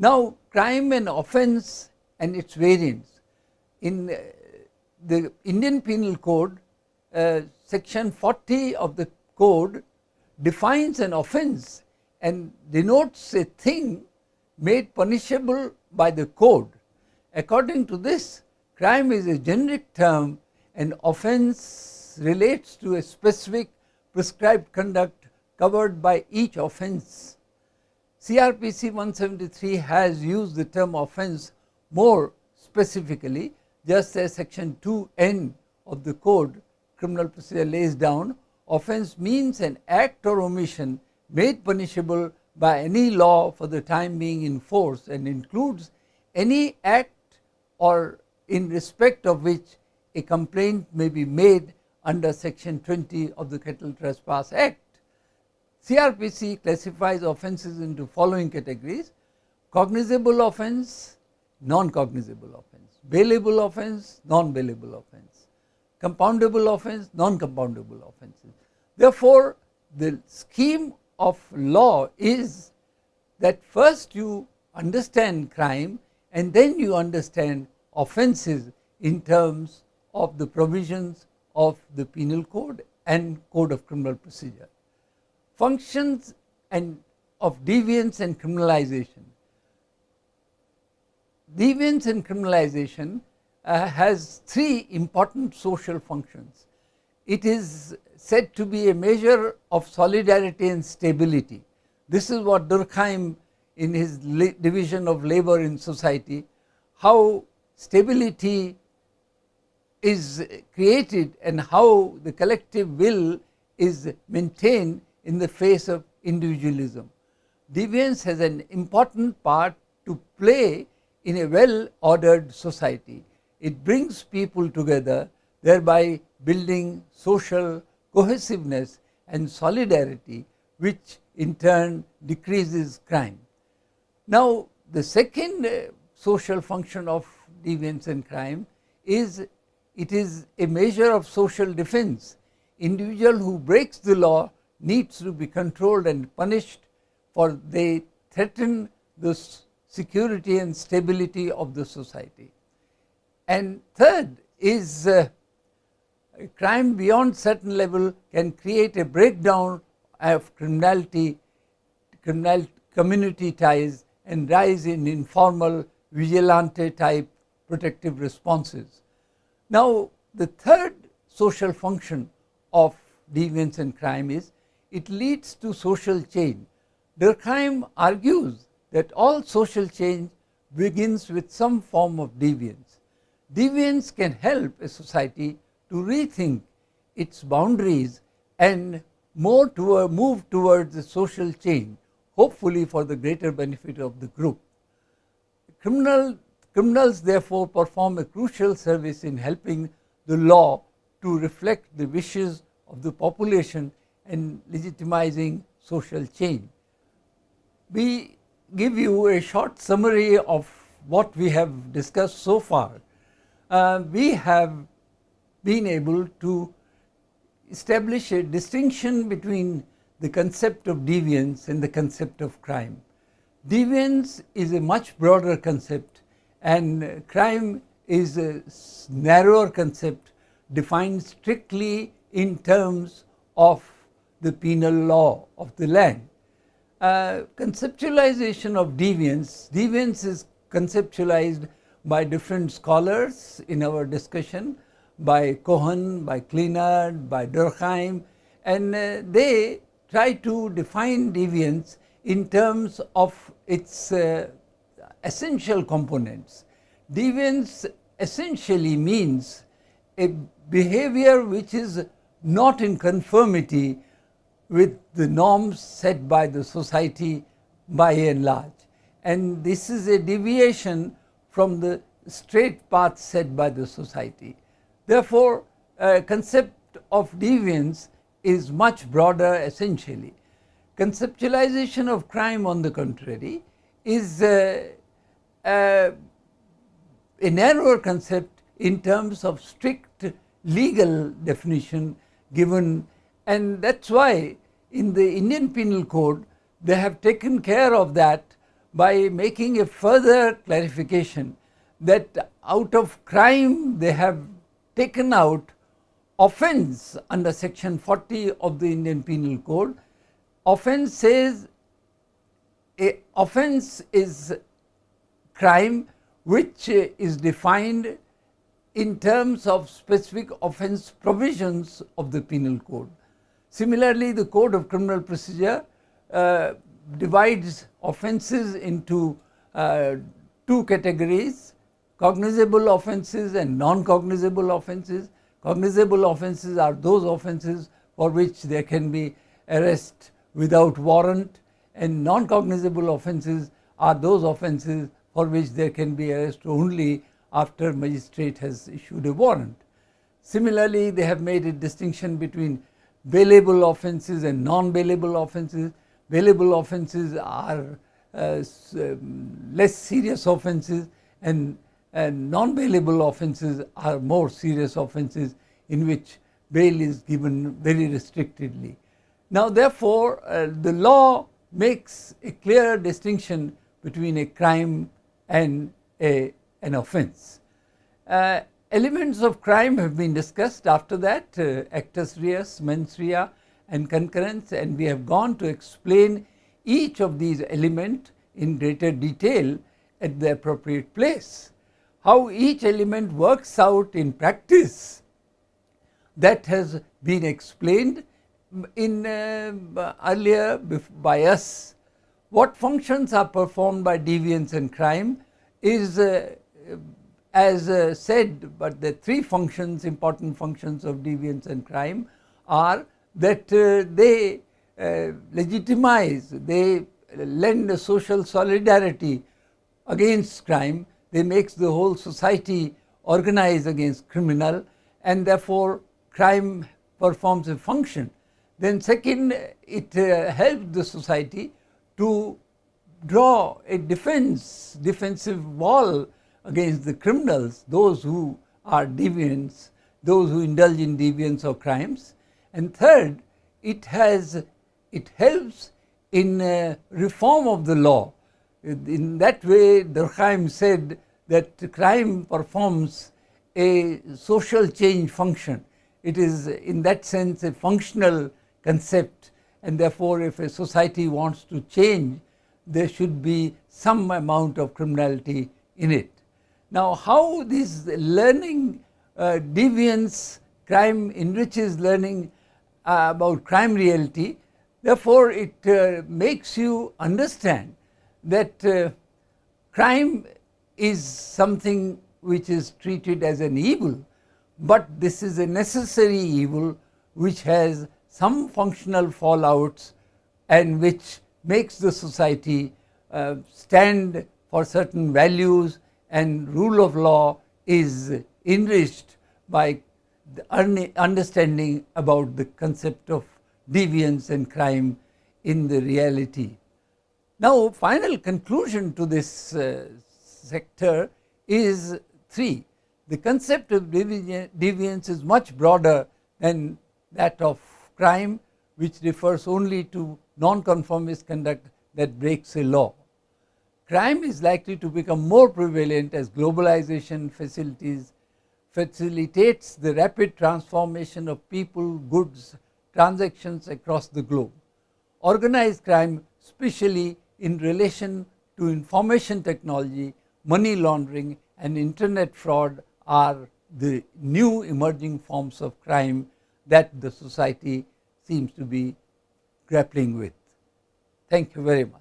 Now, crime and offence and its variants. In the Indian Penal Code, section 40 of the code defines an offence and denotes a thing made punishable by the code. According to this, crime is a generic term and offence relates to a specific prescribed conduct covered by each offence. CRPC 173 has used the term offence more specifically, just as section 2N of the code criminal procedure lays down. Offence means an act or omission made punishable by any law for the time being in force, and includes any act or in respect of which a complaint may be made under section 20 of the Cattle Trespass Act. CRPC classifies offences into following categories: cognizable offence, non-cognizable offence; bailable offence, non-bailable offence; compoundable offence, non-compoundable offences. Therefore, the scheme of law is that first you understand crime and then you understand offences in terms of the provisions of the Penal Code and Code of Criminal Procedure. Functions and of deviance and criminalization. Deviance and criminalization has three important social functions. It is said to be a measure of solidarity and stability. This is what Durkheim, in his division of labor in society, how stability is created and how the collective will is maintained in the face of individualism. Deviance has an important part to play in a well-ordered society. It brings people together, thereby building social cohesiveness and solidarity, which in turn decreases crime. Now, the second social function of deviance and crime is it is a measure of social defense. Individual who breaks the law needs to be controlled and punished, for they threaten the security and stability of the society. And third is crime beyond certain level can create a breakdown of community ties and rise in informal vigilante type protective responses. Now, the third social function of deviance and crime is it leads to social change. Durkheim argues that all social change begins with some form of deviance. Deviance can help a society to rethink its boundaries and move towards the social change, hopefully for the greater benefit of the group. Criminals therefore perform a crucial service in helping the law to reflect the wishes of the population and legitimizing social change. We give you a short summary of what we have discussed so far. We have been able to establish a distinction between the concept of deviance and the concept of crime. Deviance is a much broader concept and crime is a narrower concept defined strictly in terms of the penal law of the land. Conceptualization of deviance. Deviance is conceptualized by different scholars in our discussion, by Cohen, by Klinard, by Durkheim, and they try to define deviance in terms of its essential components. Deviance essentially means a behavior which is not in conformity with the norms set by the society by and large, and this is a deviation from the straight path set by the society. Therefore, concept of deviance is much broader essentially. Conceptualization of crime, on the contrary, is a narrower concept in terms of strict legal definition given, and that's why in the Indian Penal Code they have taken care of that by making a further clarification that out of crime they have taken out offense under section 40 of the Indian Penal Code. Offense says a offense is crime which is defined in terms of specific offense provisions of the Penal Code. Similarly, the Code of Criminal Procedure divides offenses into two categories: cognizable offenses and non-cognizable offenses. Cognizable offenses are those offenses for which there can be arrest without warrant, and non-cognizable offenses are those offenses for which there can be arrest only after magistrate has issued a warrant. Similarly, they have made a distinction between bailable offenses and non-bailable offenses. Bailable offenses are less serious offenses, and non-bailable offenses are more serious offenses in which bail is given very restrictedly. Now, therefore, the law makes a clear distinction between a crime and an offense. Elements of crime have been discussed after that, actus reus, mens rea and concurrence, and we have gone to explain each of these elements in greater detail at the appropriate place. How each element works out in practice, that has been explained in earlier by us. What functions are performed by deviance and crime is as said, but the three functions, important functions of deviance and crime are that they legitimize, they lend a social solidarity against crime, they make the whole society organize against criminal, and therefore crime performs a function. Then second, it helps the society to draw a defensive wall against the criminals, those who are deviants, those who indulge in deviance or crimes. And third, it helps in reform of the law. In that way, Durkheim said that crime performs a social change function. It is in that sense a functional concept, and therefore if a society wants to change, there should be some amount of criminality in it. Now, how this learning, deviance, crime enriches learning about crime reality, therefore it makes you understand that crime is something which is treated as an evil, but this is a necessary evil which has some functional fallouts and which makes the society stand for certain values, and rule of law is enriched by the understanding about the concept of deviance and crime in the reality. Now, final conclusion to this sector is three. The concept of deviance is much broader than that of crime, which refers only to non-conformist conduct that breaks a law. Crime is likely to become more prevalent as globalization facilitates the rapid transformation of people, goods, transactions across the globe. Organized crime, especially in relation to information technology, money laundering and internet fraud, are the new emerging forms of crime that the society seems to be grappling with. Thank you very much.